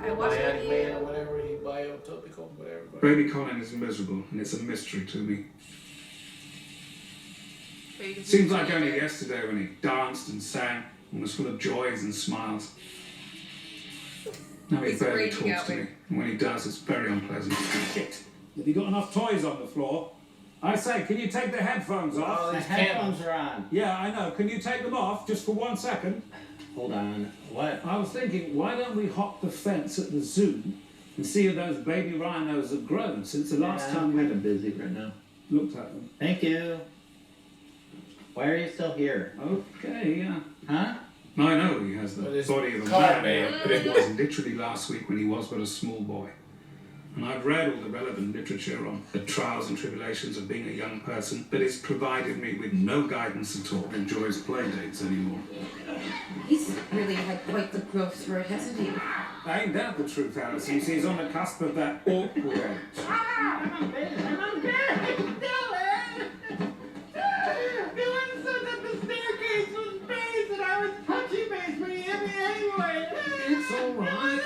I watched Bionic Man or whatever, he biotopical, whatever. Baby Colin is miserable, and it's a mystery to me. Seems like only yesterday when he danced and sang and was full of joys and smiles. Now he barely talks to me, and when he does, it's very unpleasant. Shit! Have you got enough toys on the floor? I say, can you take the headphones off? Oh, The headphones are on. Yeah, I know. Can you take them off just for 1 second? Hold on. What? I was thinking, why don't we hop the fence at the zoo and see if those baby rhinos have grown since the last time we busy right now. looked at them? Thank you. Why are you still here? Okay, yeah. Huh? I know he has the But it's body of a car man, man. but it was literally last week when he was but a small boy. And I've read all the relevant literature on the trials and tribulations of being a young person, but it's provided me with no guidance at all. Enjoys play dates anymore. He's really had quite the growth spurt, hasn't he? Ain't that the truth, Alison? He's on the cusp of that awkward age. I'm on bed. It's all right.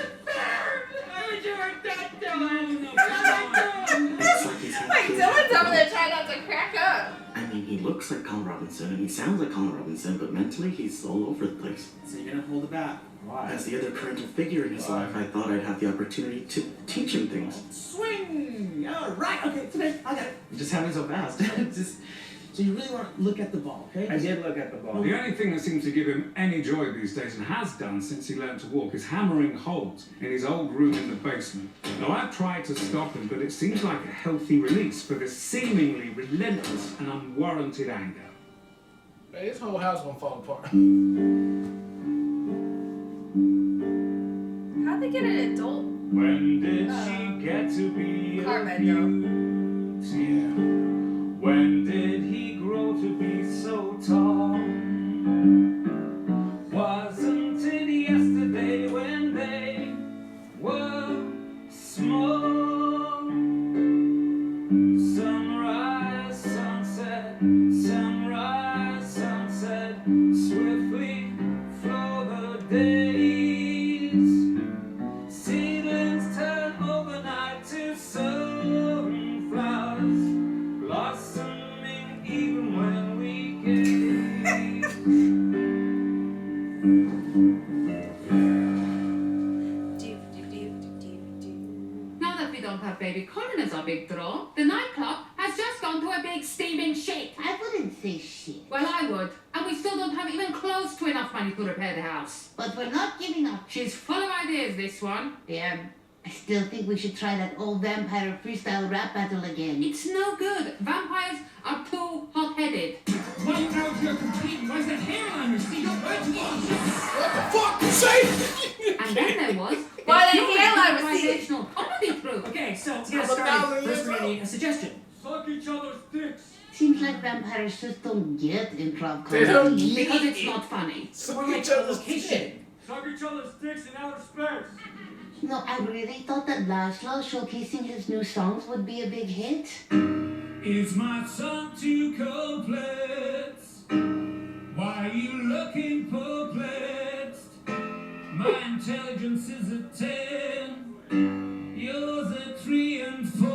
Like Dylan's over there trying not to crack up. I mean, he looks like Colin Robinson and he sounds like Colin Robinson, but mentally he's all over the place. So you're gonna hold it back? Why? As the other parental figure in his life, I thought I'd have the opportunity to teach him things. Swing! All right. Okay, today I got it. Just happening so fast. So you really want to look at the ball, okay? I did look at the ball. The only thing that seems to give him any joy these days, and has done since he learned to walk, is hammering holes in his old room in the basement. Now, I've tried to stop him, but it seems like a healthy release for this seemingly relentless and unwarranted anger. Man, his whole house gonna fall apart. How'd they get an adult? When did she get to be Car a bed, though. beauty? When did he grow to be so tall? Wasn't it yesterday when they were small? Sunrise, sunset, swiftly flow the days. Seedlings turn overnight to sunflowers, blossoming even when we gaze. Now that we don't have baby Colin as our big draw, the nightclub has just gone to a big steaming shit. I wouldn't say shit. Well, I would. And we still don't have even close to enough money to repair the house. But we're not giving up. She's full of ideas, this one. Yeah, I still think we should try that old vampire freestyle rap battle again. It's no good. Vampires are too hot-headed. Why out you're competing? Why's that hair on your seat? What the fuck you say? And then there was Why the the hell I was seeing? improvisational comedy troupe. Okay, so to I'm get a started, thousand first years we old. need a suggestion. Suck each other's dicks. Seems like vampires just don't get improv They don't comedy. Because it's not funny. Suck Or like each a other's location. dick. Suck each other's dicks in outer space. No, I really thought that Laszlo showcasing his new songs would be a big hit. Is my song too complex? Why are you looking perplexed? My intelligence is a 10. Yours a 3 and 4.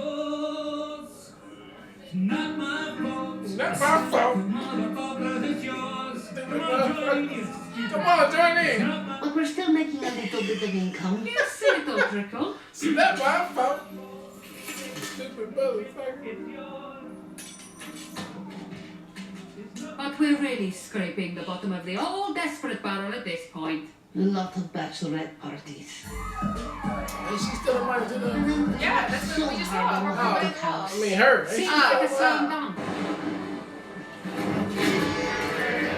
Not my fault. Not my fault. Motherfucker, it's yours. Come on, join in. Come on, join in. But we're still making a little bit of income. You cynical trickle. It's not my fault. Stupid motherfucker. But we're really scraping the bottom of the old desperate barrel at this point. A lot of bachelorette parties. And she's still invited to the. Yeah, that's what we just saw. We're Oh. going I mean, her. Seems Ain't like a wow. slam dunk.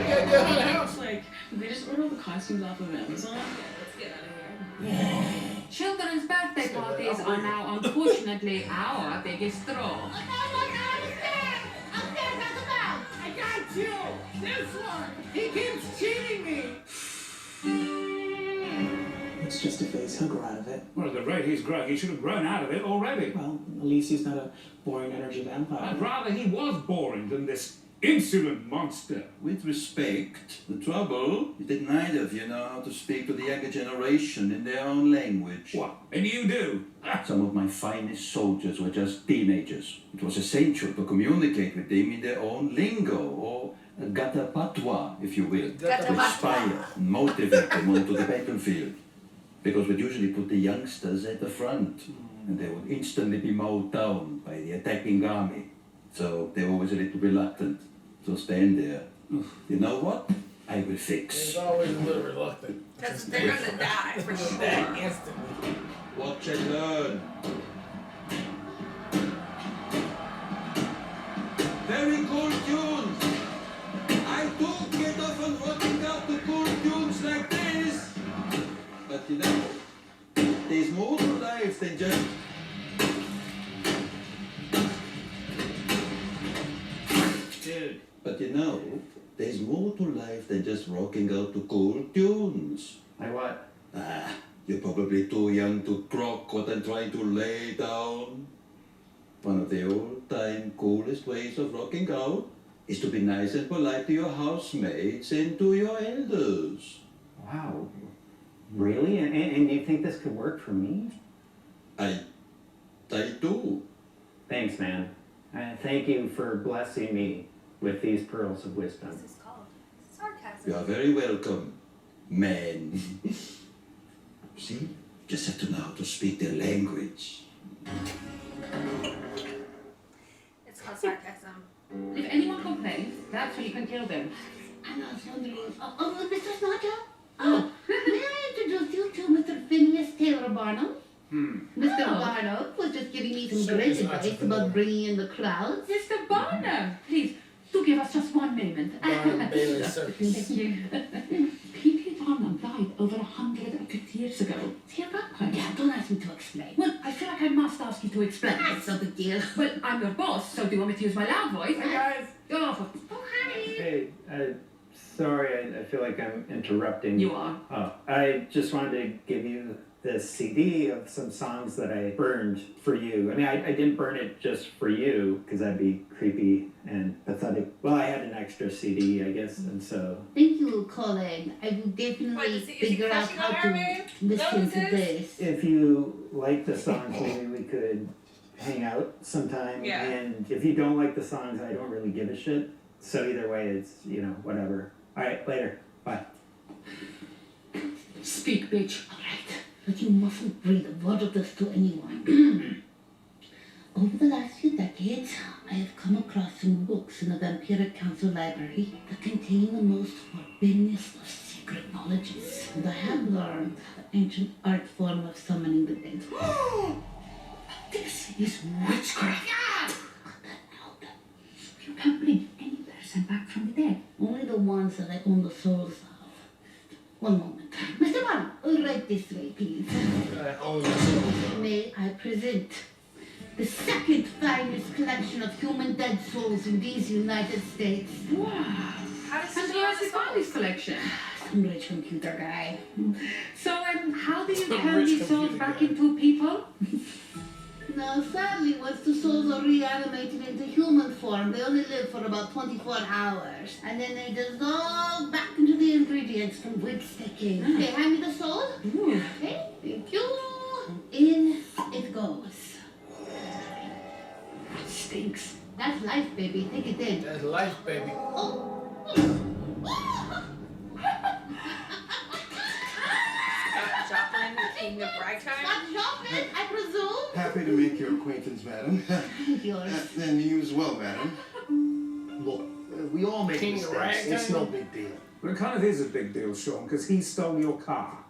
Yeah, her house. Like, did they just order all the costumes off of Amazon? Let's get out of here. Children's birthday parties are now unfortunately our biggest draw. I got you! This one! He keeps cheating me! It's just a phase. He'll grow out of it. Well, at the rate he's growing, he should have grown out of it already. Well, at least he's not a boring energy vampire. I'd rather he was boring than this Insolent monster! With respect, the trouble is that neither of you know how to speak to the younger generation in their own language. What? And you do? Some of my finest soldiers were just teenagers. It was essential to communicate with them in their own lingo, or gata patois, if you will, to inspire and motivate them onto the battlefield. Because we'd usually put the youngsters at the front, and they would instantly be mowed down by the attacking army. So they were always a little reluctant to stand there. You know what? I will fix. He's always a little reluctant. Because they're gonna die for sure. That instantly. Watch and learn. Very cool tunes. I do get often rocking out to cool tunes like this. But you know, there's more to life than just... Dude. But you know, there's more to life than just rocking out to cool tunes. Like what? Ah, you're probably too young to grok what I'm trying to lay down. One of the old-time coolest ways of rocking out is to be nice and polite to your housemates and to your elders. Wow. Really? And you think this could work for me? I do. Thanks, man. Thank you for blessing me with these pearls of wisdom. This is called sarcasm. You are very welcome, man. See? Just have to know how to speak their language. It's called sarcasm. If anyone complains, that's when you can kill them. And I was wondering, Mr. Snodger? Oh, may I introduce you to Mr. Phineas Taylor Barnum? Mr. Barnum was just giving me some great advice about bringing in the crowds. Mr. Barnum, please, do give us just one moment. Barnum Bailey Circus. Thank you. P.T. Barnum died over 150 years ago. See your background? Yeah, don't ask me to explain. Well, I feel like I must ask you to explain. That's no big deal. Well, I'm your boss, so do you want me to use my loud voice? Hey, guys. Go off. Oh, hi. Hey, sorry, I feel like I'm interrupting. You are. Oh, I just wanted to give you this CD of some songs that I burned for you. I mean, I didn't burn it just for you, because that'd be creepy and pathetic. Well, I had an extra CD, I guess, and so... Thank you, Colin. I will Wait, definitely is he figure out crushing how on her, to babe? listen to Notices? this. If you like the songs, maybe we could hang out sometime. Yeah. And if you don't like the songs, I don't really give a shit. So either way, it's, you know, whatever. All right, later. Bye. Speak, bitch. All right, but you mustn't breathe a word of this to anyone. Over the last few decades, I have come across some books in the Vampiric Council library that contain the most forbiddenest of secret knowledges. And I have learned the ancient art form of summoning the dead. This is witchcraft. Cut that out. You can't bring any person back from the dead. Only the ones that I own the souls of. One moment. Mr. Barnum, right this way, please. May I present the second finest collection of human dead souls in these United States. Wow. How does And he where has he found this collection? Some rich computer guy. So, how do you The turn rich these souls computer back guy. into people? Now, sadly, once the souls are reanimated into human form, they only live for about 24 hours. And then they dissolve back into the ingredients from which they came. Okay, hand me the soul. Ooh. Okay, thank you. In it goes. That stinks. That's life, baby. Take it in. That's life, baby. Oh. Scott Joplin, the king of ragtime? Scott Joplin, I presume? Happy to make your acquaintance, madam. Yours. And you as well, madam. Look, we all make King of mistakes. ragtime? It's no big deal. Well, it kind of is a big deal, Sean, because he stole your car.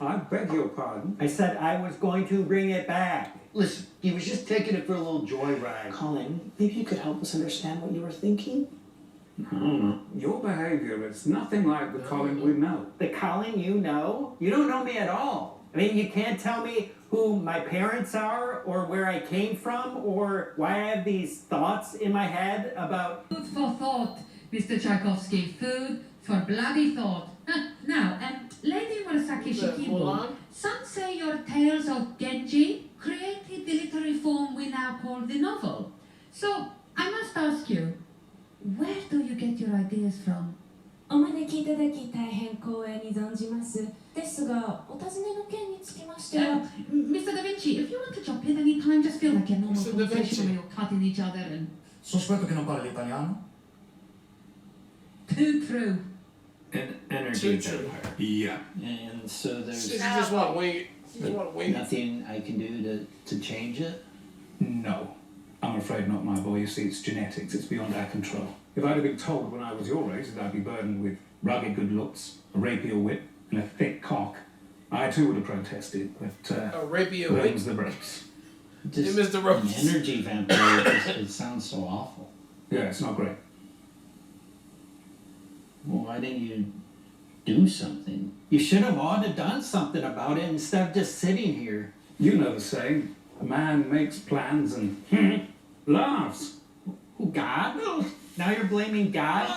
I beg your pardon. I said I was going to bring it back. Listen, he was just taking it for a little joyride. Colin, maybe you could help us understand what you were thinking? I don't know. Your behavior is nothing like the Colin we know. The Colin you know? You don't know me at all. I mean, you can't tell me who my parents are, or where I came from, or why I have these thoughts in my head about... Food for thought, Mr. Tchaikovsky. Food for bloody thought. Now, Lady Murasaki Shikibu, some say your tales of Genji created the literary form we now call the novel. So, I must ask you, Where do you get your ideas from? お招きいただき大変光栄に存じます。ですが、お尋ねの件につきましては、Mr. Da Vinci, if you want to jump in any time, just feel like a normal Mr. Da conversation Vinci. where you're cutting each other and... Sospetto che non parli italiano? Too true. An energy Too true. vampire. Yeah. And so there's You just want to wing it. You just want to wing it. nothing I can do to change it? No. I'm afraid not, my boy. You see, it's genetics. It's beyond our control. If I'd have been told when I was your age that I'd be burdened with rugged good looks, a rapier whip, and a thick cock, I too would have protested, but A rapier whip. them's the breaks. Just Mr. Rose. an energy vampire, it sounds so awful. Yeah, it's not great. Well, why didn't you do something? You should have ought to done something about it instead of just sitting here. You know the saying, a man makes plans and laughs. Who, God? Now you're blaming God?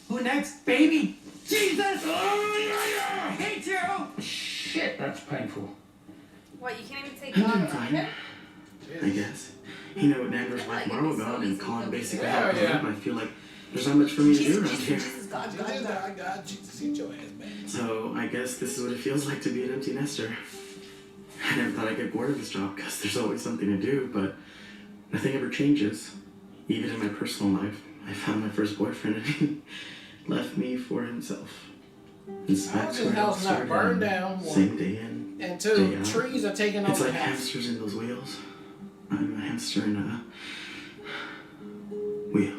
Who next? Baby Jesus! I hate you! Shit, that's painful. What, you can't even say God around him? I guess. You know, Denver's wife Marvel gone and Colin basically Yeah, helped yeah. him. I feel like there's not much for me to do around here. Jesus, God, God, Jesus, God. God, Jesus, get your ass back. So I guess this is what it feels like to be an empty nester. I never thought I'd get bored of this job because there's always something to do, but nothing ever changes. Even in my personal life, I found my first boyfriend and he left me for himself. His How back's is this where I house not started, burned down? same day in, And day two, out. trees are taking It's over like the house. hamsters in those wheels. I'm a hamster in a wheel.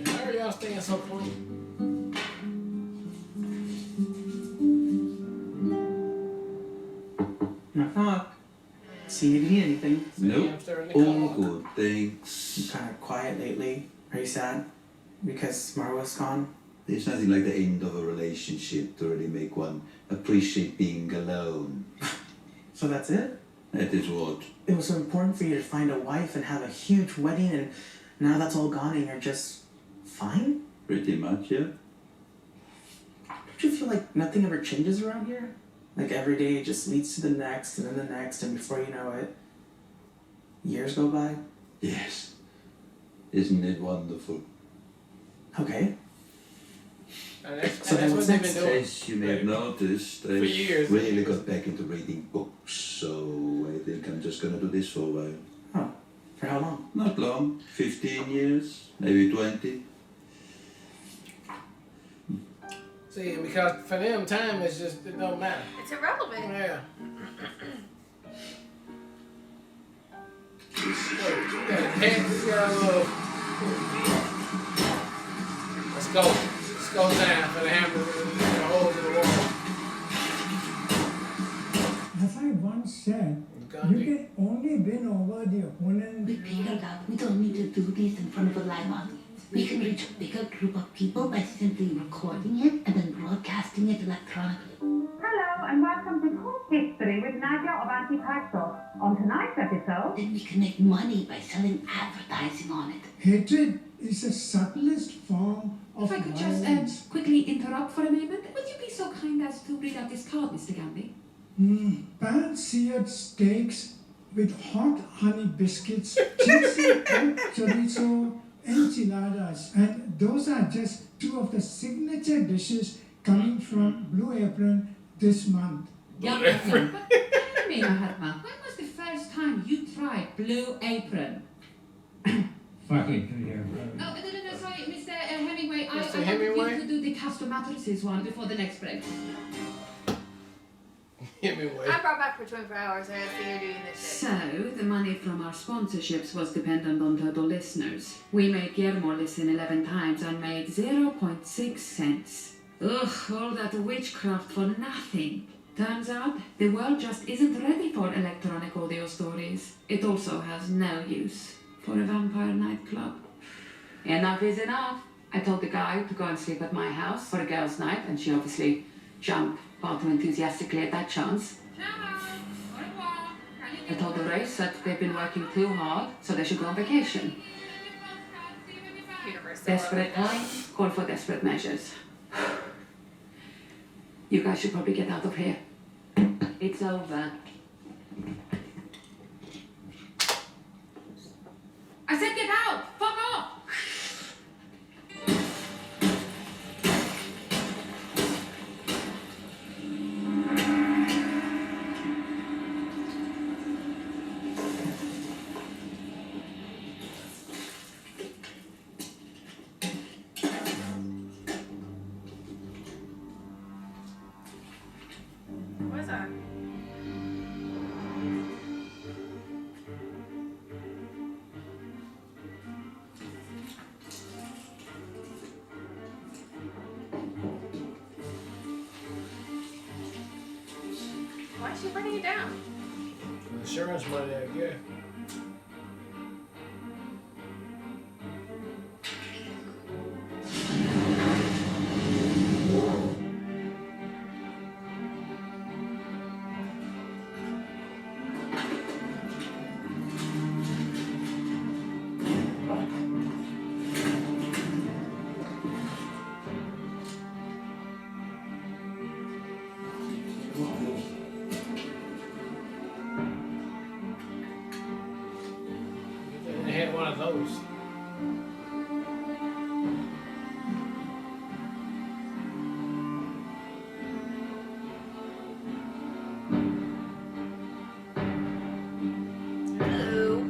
How are y'all staying so clean? Knock. See if you need anything. Nope. Hamster in the All car. good, thanks. You kind of quiet lately. Are you sad? Because Marwa's gone? There's nothing like the end of a relationship to really make one appreciate being alone. So that's it? That is what. It was so important for you to find a wife and have a huge wedding, and now that's all gone and you're just fine? Pretty much, yeah. Don't you feel like nothing ever changes around here? Like every day just leads to the next and then the next, and before you know it, years go by? Yes. Isn't it wonderful? Okay. And that's, So and then that's what what's they've next? been doing. As you may have noticed, I years. really got back into reading books, so I think I'm just gonna do this for a while. Oh, for how long? Not long, 15 years, maybe 20. See, because for them, time is just, it don't matter. It's irrelevant. Yeah. Look, you got a cat, you got a little... Let's go. Let's go down for the hammer, the holes in the wall. As I once said, you can only win over the opponent. We figured out we don't need to do this in front of a live audience. We can reach a bigger group of people by simply recording it and then broadcasting it electronically. Hello and welcome to Court History with Nadia of Anti-Paxos. On tonight's episode... Then we can make money by selling advertising on it. Hatred is the subtlest form of If I could violence. just quickly interrupt for a moment, would you be so kind as to read out this card, Mr. Gamby? Pan-seared steaks with hot honey biscuits, cheesy pork chorizo, enchiladas, and those are just two of the signature dishes coming from Blue Apron this month. Young Apron. Tell me, Mahatma, when was the first time you tried Blue Apron? Fucking Blue Oh, no, sorry, Mr. Hemingway. I Mr. want Hemingway? you to do the custom mattresses one before the next break. Hemingway. I brought back for 24 hours. I had to figure doing this shit. So, the money from our sponsorships was dependent on total listeners. We made Guillermo listen 11 times and made 0.6 cents. Ugh, all that witchcraft for nothing. Turns out, the world just isn't ready for electronic audio stories. It also has no use for a vampire nightclub. Enough is enough. I told the guy to go and sleep at my house for a girls' night, and she obviously jumped far too enthusiastically at that chance. I told the race that they've been working too hard, so they should go on vacation. Desperate times call for desperate measures. You guys should probably get out of here. It's over. I said get out! Fuck off! Martha. Why is she writing it down? Insurance money, I guess. They had one of those. Hello.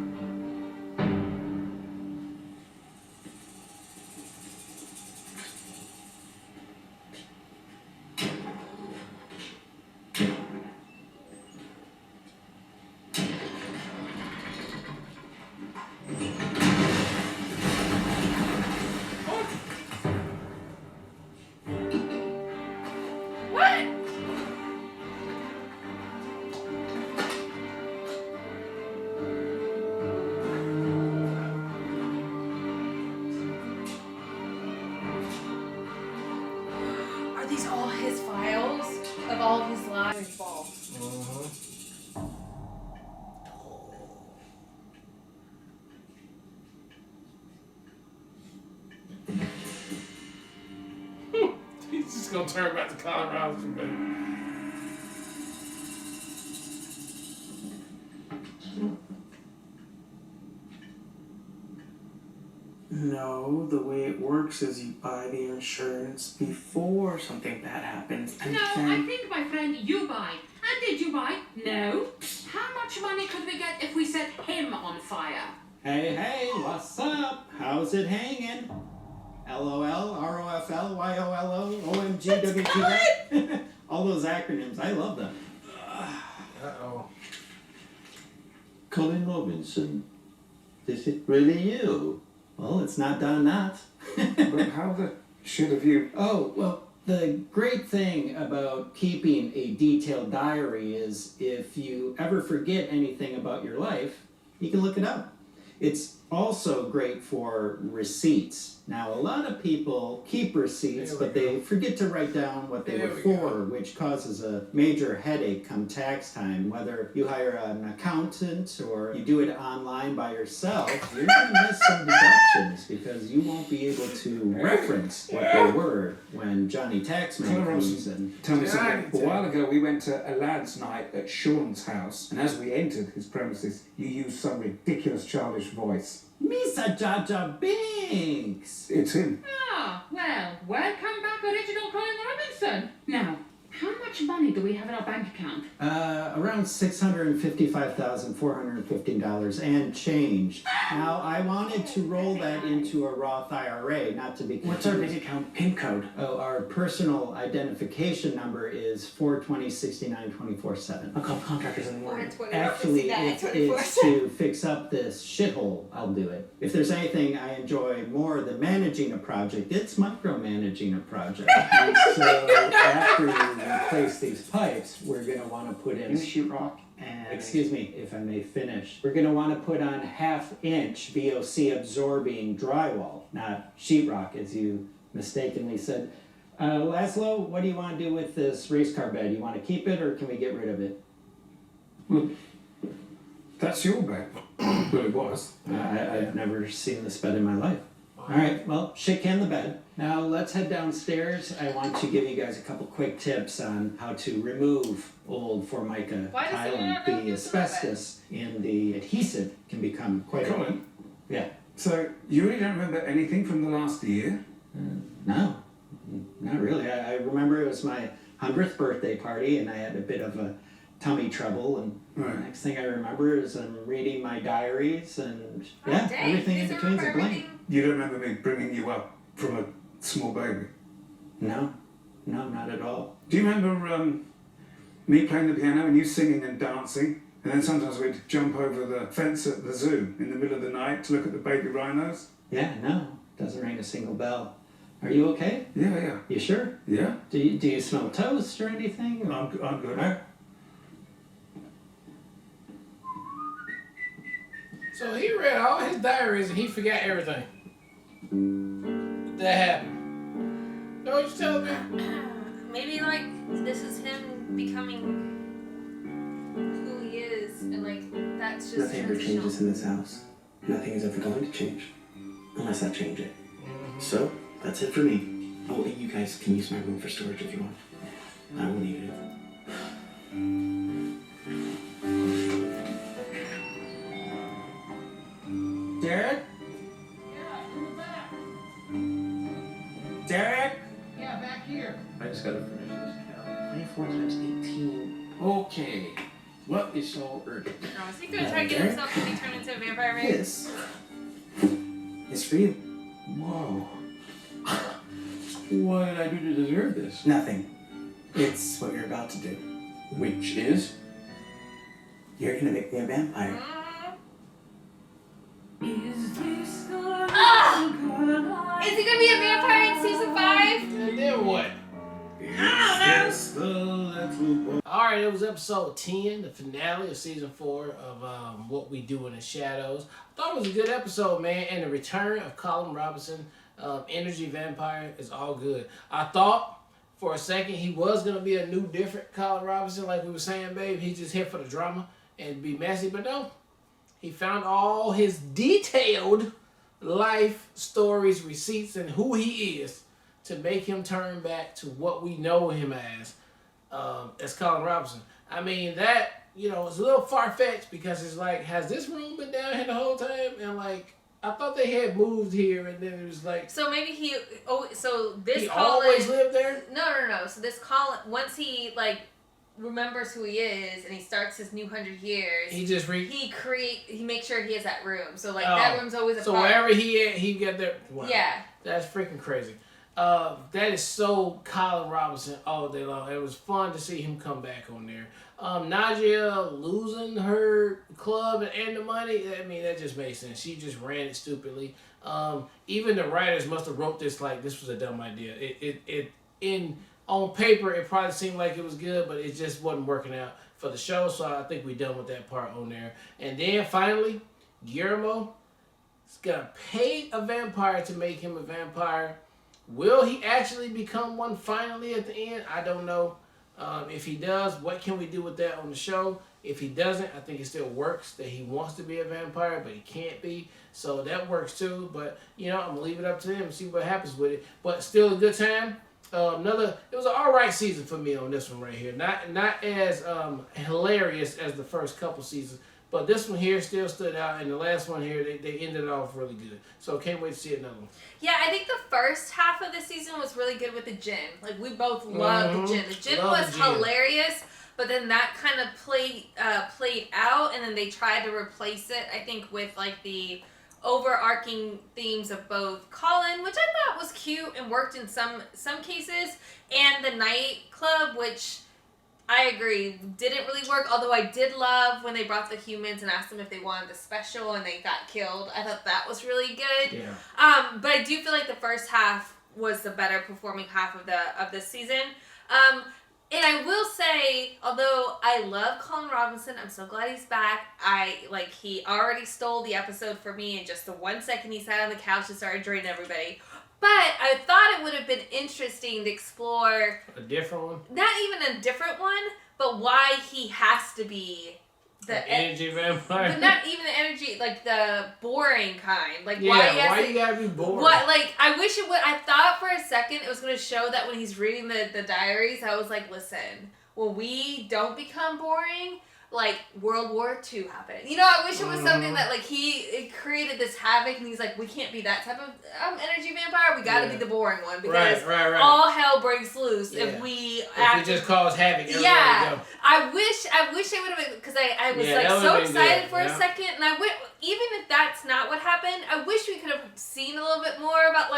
What? Are these all his files of all of his lives involved? He's just gonna turn back to Colorado for a minute. No, the way it works is you buy the insurance before something bad happens. And No, then... I think, my friend, you buy. And did you buy? No. How much money could we get if we set him on fire? Hey, what's up? How's it hanging? LOL, ROFL, YOLO, OMG, WTF. All those acronyms, I love them. Uh-oh. Colin Robinson, is it really you? Well, it's not done not. But how the shit have you... Oh, well, the great thing about keeping a detailed diary is if you ever forget anything about your life, you can look it up. It's also great for receipts. Now, a lot of people keep receipts, but they forget to write down what they were for, which causes a major headache come tax time. Whether you hire an accountant or you do it online by yourself, you're going to miss some deductions because you won't be able to reference what they were when Johnny Taxman comes and... Tell me something. A while ago, we went to a lad's night at Sean's house, and as we entered his premises, you used some ridiculous childish voice. Misa Jaja Binks! It's him. Ah, well, welcome back, original Colin Robinson. Now, how much money do we have in our bank account? Around $655,415 and change. Now, I wanted to roll that into a Roth IRA, not to be confused. What's our bank account PIN code? Oh, our personal identification number is 420-69-24-7. I'll call contractors in the morning. Actually, if it's to fix up this shithole, I'll do it. If there's anything I enjoy more than managing a project, it's micromanaging a project. And so after you replace these pipes, we're going to want to put in sheetrock. And, excuse me, if I may finish, we're going to want to put on 1/2-inch VOC absorbing drywall, not sheetrock, as you mistakenly said. Laszlo, what do you want to do with this race car bed? You want to keep it or can we get rid of it? Well, that's your bed. Well, it was. I've never seen this bed in my life. All right, well, shit can the bed. Now let's head downstairs. I want to give you guys a couple quick tips on how to remove old Formica tiling. The asbestos in the adhesive can become quite... Colin? Yeah. So, you really don't remember anything from the last year? No, not really. I remember it was my 100th birthday party and I had a bit of a tummy trouble, and the next thing I remember is I'm reading my diaries and everything in between's a blank. You don't remember me bringing you up from a small baby? No, not at all. Do you remember Me playing the piano and you singing and dancing. And then sometimes we'd jump over the fence at the zoo in the middle of the night to look at the baby rhinos. Yeah, no, doesn't ring a single bell. Are you okay? Yeah. You sure? Yeah. Do you smell toast or anything? I'm good. So he read all his diaries and he forgot everything that happened. Know what you're telling me? Maybe like this is him becoming who he is, and like that's just Nothing ever changes in this house. Nothing is ever going to change. Unless I change it. So, that's it for me. Oh, and you guys can use my room for storage if you want. I will need it. Derek? Derek? Yeah, back here. I just gotta finish this count. 24 times 18. Okay. What is so urgent? Oh, is he gonna try to get himself to be turned into a vampire, right? Yes. It's for you. Whoa. What did I do to deserve this? Nothing. It's what you're about to do. Which is? You're gonna make me a vampire. Is he gonna be a vampire in season 5? And then what? Alright, it was episode 10, the finale of season 4 of What We Do in the Shadows. I thought it was a good episode, man, and the return of Colin Robinson, Energy Vampire, is all good. I thought for a second he was going to be a new, different Colin Robinson, like we were saying, babe. He's just here for the drama and be messy, but no. He found all his detailed life stories, receipts, and who he is to make him turn back to what we know him as Colin Robinson. I mean, that, it's a little far-fetched because it's like, has this room been down here the whole time? And like, I thought they had moved here, and then it was like... So maybe he Colin... always lived there? No. So this Colin, once he, remembers who he is, and he starts his new 100 years... He just... He makes sure he has that room. So, that room's always a part. So wherever he at, he got there... Wow. Yeah. That's freaking crazy. That is so Colin Robinson all day long. It was fun to see him come back on there. Nadia losing her club and the money, I mean, that just makes sense. She just ran it stupidly. Even the writers must have wrote this like this was a dumb idea. On paper, it probably seemed like it was good, but it just wasn't working out for the show, so I think we're done with that part on there. And then finally, Guillermo is going to pay a vampire to make him a vampire. Will he actually become one finally at the end? I don't know. If he does, what can we do with that on the show? If he doesn't, I think it still works that he wants to be a vampire, but he can't be. So that works too. But, I'm going to leave it up to him and see what happens with it. But still a good time. It was an alright season for me on this one right here. Not as hilarious as the first couple seasons. But this one here still stood out, and the last one here, they ended it off really good. So can't wait to see another one. Yeah, I think the first half of the season was really good with the gin. We both loved the gin. The gin was hilarious, but then that kind of played out, and then they tried to replace it, I think, with the overarching themes of both Colin, which I thought was cute and worked in some cases, and the nightclub, which... I agree, didn't really work, although I did love when they brought the humans and asked them if they wanted the special and they got killed. I thought that was really good. Yeah. But I do feel like the first half was the better performing half of this season. And I will say, although I love Colin Robinson, I'm so glad he's back. He already stole the episode for me in just the 1 second he sat on the couch and started draining everybody. But I thought it would have been interesting to explore... A different one? Not even a different one, but why he has to be the energy vampire. But not even the energy, the boring kind. Why you gotta be boring? I wish it would... I thought for a second it was going to show that when he's reading the diaries, I was like, listen, when we don't become boring... World War II happened. I wish it was something that, it created this havoc, and he's like, we can't be that type of energy vampire. We gotta be the boring one, because all hell breaks loose if we just cause havoc. Yeah. I wish they would have, because I was so excited for a second, and even if that's not what happened, I wish we could have seen a little bit more about,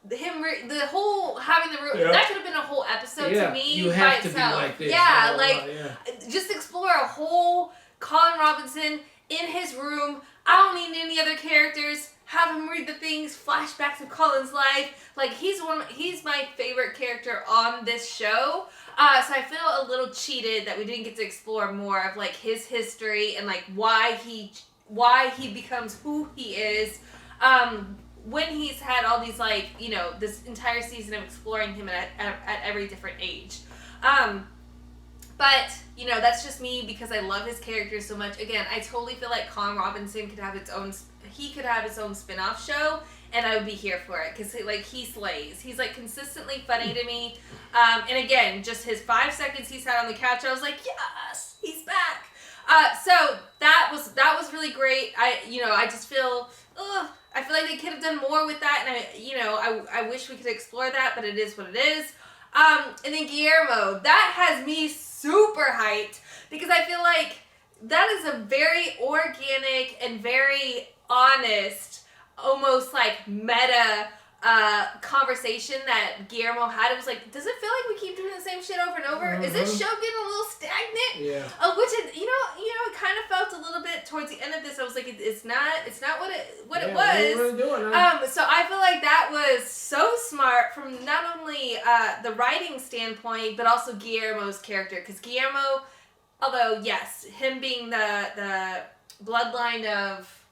the whole having the room, that could have been a whole episode to me you by have to itself. be like this. Just explore a whole Colin Robinson in his room. I don't need any other characters. Have him read the things, flashbacks of Colin's life. Like he's my favorite character on this show. So I feel a little cheated that we didn't get to explore more of like his history and like why he becomes who he is. When he's had all these like, you know, this entire season of exploring him at every different age. But, you know, that's just me because I love his character so much. Again, I totally feel like Colin Robinson could have his own spin-off show, and I would be here for it because like he slays. He's like consistently funny to me. And again, just his 5 seconds he sat on the couch, I was like, yes, he's back. So that was really great. I just feel, I feel like they could have done more with that, and I wish we could explore that, but it is what it is. And then Guillermo, that has me super hyped because I feel like that is a very organic and very honest, almost like meta conversation that Guillermo had. It was like, does it feel like we keep doing the same shit over and over? Is this show getting a little stagnant? Yeah. Which it, it kind of felt a little bit towards the end of this. I was like, it's not what it was. Really doing, huh? So I feel like that was so smart from not only the writing standpoint, but also Guillermo's character. Because Guillermo, although yes, him being the bloodline of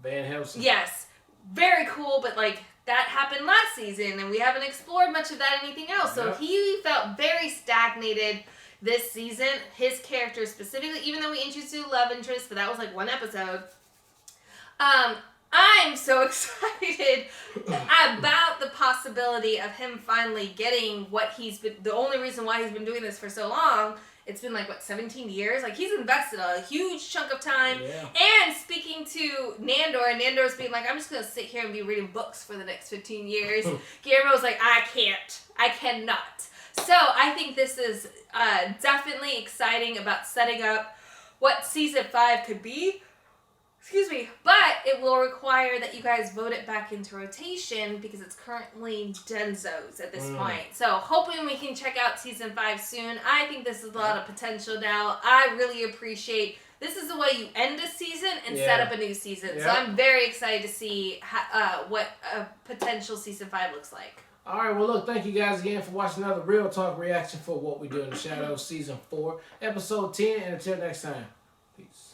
Van Helsing. Yes, very cool, but like that happened last season, and we haven't explored much of that anything else. So he felt very stagnated this season. His character specifically, even though we introduced a love interest, but that was like one episode. I'm so excited about the possibility of him finally getting what he's been. The only reason why he's been doing this for so long. It's been like, 17 years? Like, he's invested a huge chunk of time. Yeah. And speaking to Nandor, and Nandor's being like, I'm just going to sit here and be reading books for the next 15 years. Guillermo's like, I cannot. So, I think this is definitely exciting about setting up what Season 5 could be. Excuse me. But it will require that you guys vote it back into rotation because it's currently Denzo's at this point. So hoping we can check out Season 5 soon. I think this is a lot of potential now. I really appreciate this is the way you end a season and set up a new season. So I'm very excited to see what a potential Season 5 looks like. All right, well, look, thank you guys again for watching another Real Talk reaction for What We Do in the Shadows Season 4, Episode 10, and until next time, peace.